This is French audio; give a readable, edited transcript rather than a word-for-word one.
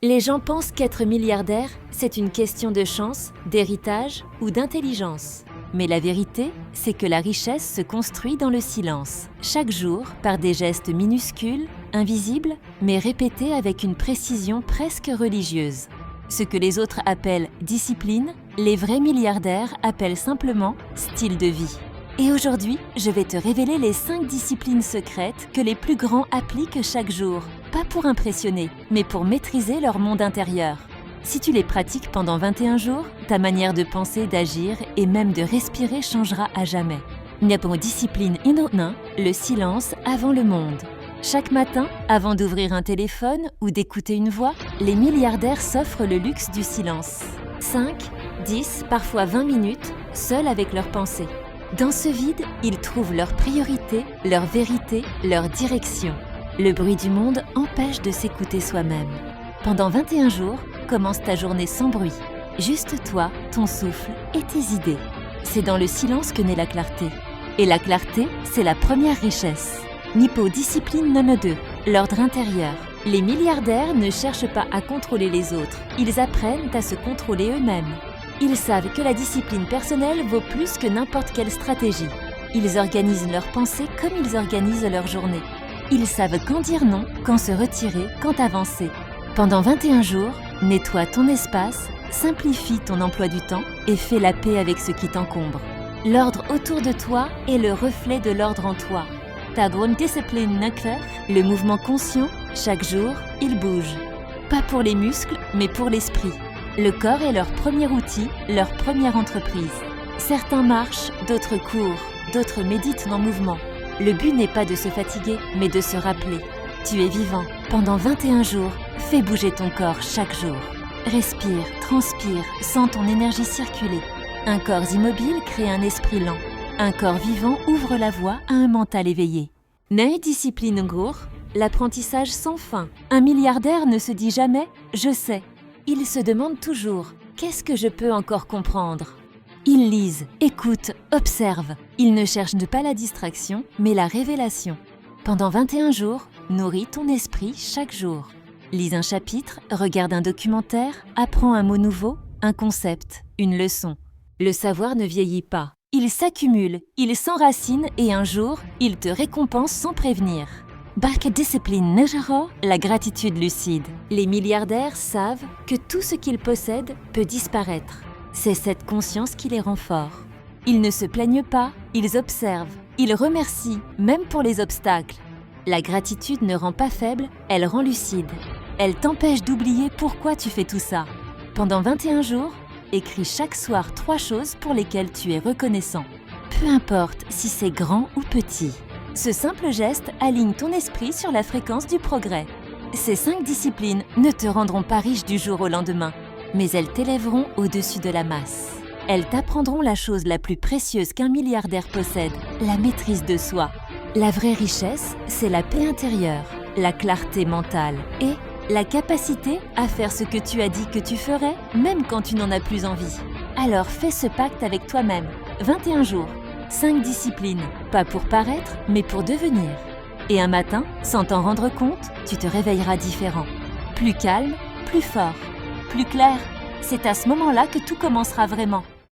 Les gens pensent qu'être milliardaire, c'est une question de chance, d'héritage ou d'intelligence. Mais la vérité, c'est que la richesse se construit dans le silence, chaque jour par des gestes minuscules, invisibles, mais répétés avec une précision presque religieuse. Ce que les autres appellent discipline, les vrais milliardaires appellent simplement style de vie. Et aujourd'hui, je vais te révéler les 5 disciplines secrètes que les plus grands appliquent chaque jour, pas pour impressionner, mais pour maîtriser leur monde intérieur. Si tu les pratiques pendant 21 jours, ta manière de penser, d'agir et même de respirer changera à jamais. Nyapon discipline inotna, le silence avant le monde. Chaque matin, avant d'ouvrir un téléphone ou d'écouter une voix, les milliardaires s'offrent le luxe du silence. 5, 10, parfois 20 minutes, seuls avec leurs pensées. Dans ce vide, ils trouvent leur priorité, leur vérité, leur direction. Le bruit du monde empêche de s'écouter soi-même. Pendant 21 jours, commence ta journée sans bruit. Juste toi, ton souffle et tes idées. C'est dans le silence que naît la clarté. Et la clarté, c'est la première richesse. Nippo discipline nono 2, l'ordre intérieur. Les milliardaires ne cherchent pas à contrôler les autres. Ils apprennent à se contrôler eux-mêmes. Ils savent que la discipline personnelle vaut plus que n'importe quelle stratégie. Ils organisent leurs pensées comme ils organisent leur journée. Ils savent quand dire non, quand se retirer, quand avancer. Pendant 21 jours, nettoie ton espace, simplifie ton emploi du temps et fais la paix avec ce qui t'encombre. L'ordre autour de toi est le reflet de l'ordre en toi. Ta grunddiscipline nakver, le mouvement conscient, chaque jour, il bouge. Pas pour les muscles, mais pour l'esprit. Le corps est leur premier outil, leur première entreprise. Certains marchent, d'autres courent, d'autres méditent dans le mouvement. Le but n'est pas de se fatiguer, mais de se rappeler. Tu es vivant. Pendant 21 jours, fais bouger ton corps chaque jour. Respire, transpire, sens ton énergie circuler. Un corps immobile crée un esprit lent. Un corps vivant ouvre la voie à un mental éveillé. Nei discipline ngour, l'apprentissage sans fin. Un milliardaire ne se dit jamais « je sais ». Il se demande toujours « qu'est-ce que je peux encore comprendre ?» Ils lisent, écoutent, observent. Ils ne cherchent pas la distraction, mais la révélation. Pendant 21 jours, nourris ton esprit chaque jour. Lis un chapitre, regarde un documentaire, apprends un mot nouveau, un concept, une leçon. Le savoir ne vieillit pas. Il s'accumule, il s'enracine et un jour, il te récompense sans prévenir. Barque discipline nejaro, la gratitude lucide. Les milliardaires savent que tout ce qu'ils possèdent peut disparaître. C'est cette conscience qui les rend forts. Ils ne se plaignent pas, ils observent. Ils remercient, même pour les obstacles. La gratitude ne rend pas faible, elle rend lucide. Elle t'empêche d'oublier pourquoi tu fais tout ça. Pendant 21 jours, écris chaque soir 3 choses pour lesquelles tu es reconnaissant. Peu importe si c'est grand ou petit. Ce simple geste aligne ton esprit sur la fréquence du progrès. Ces 5 disciplines ne te rendront pas riche du jour au lendemain, mais elles t'élèveront au-dessus de la masse. Elles t'apprendront la chose la plus précieuse qu'un milliardaire possède, la maîtrise de soi. La vraie richesse, c'est la paix intérieure, la clarté mentale et la capacité à faire ce que tu as dit que tu ferais, même quand tu n'en as plus envie. Alors fais ce pacte avec toi-même. 21 jours. 5 disciplines, pas pour paraître, mais pour devenir. Et un matin, sans t'en rendre compte, tu te réveilleras différent. Plus calme, plus fort, plus clair. C'est à ce moment-là que tout commencera vraiment.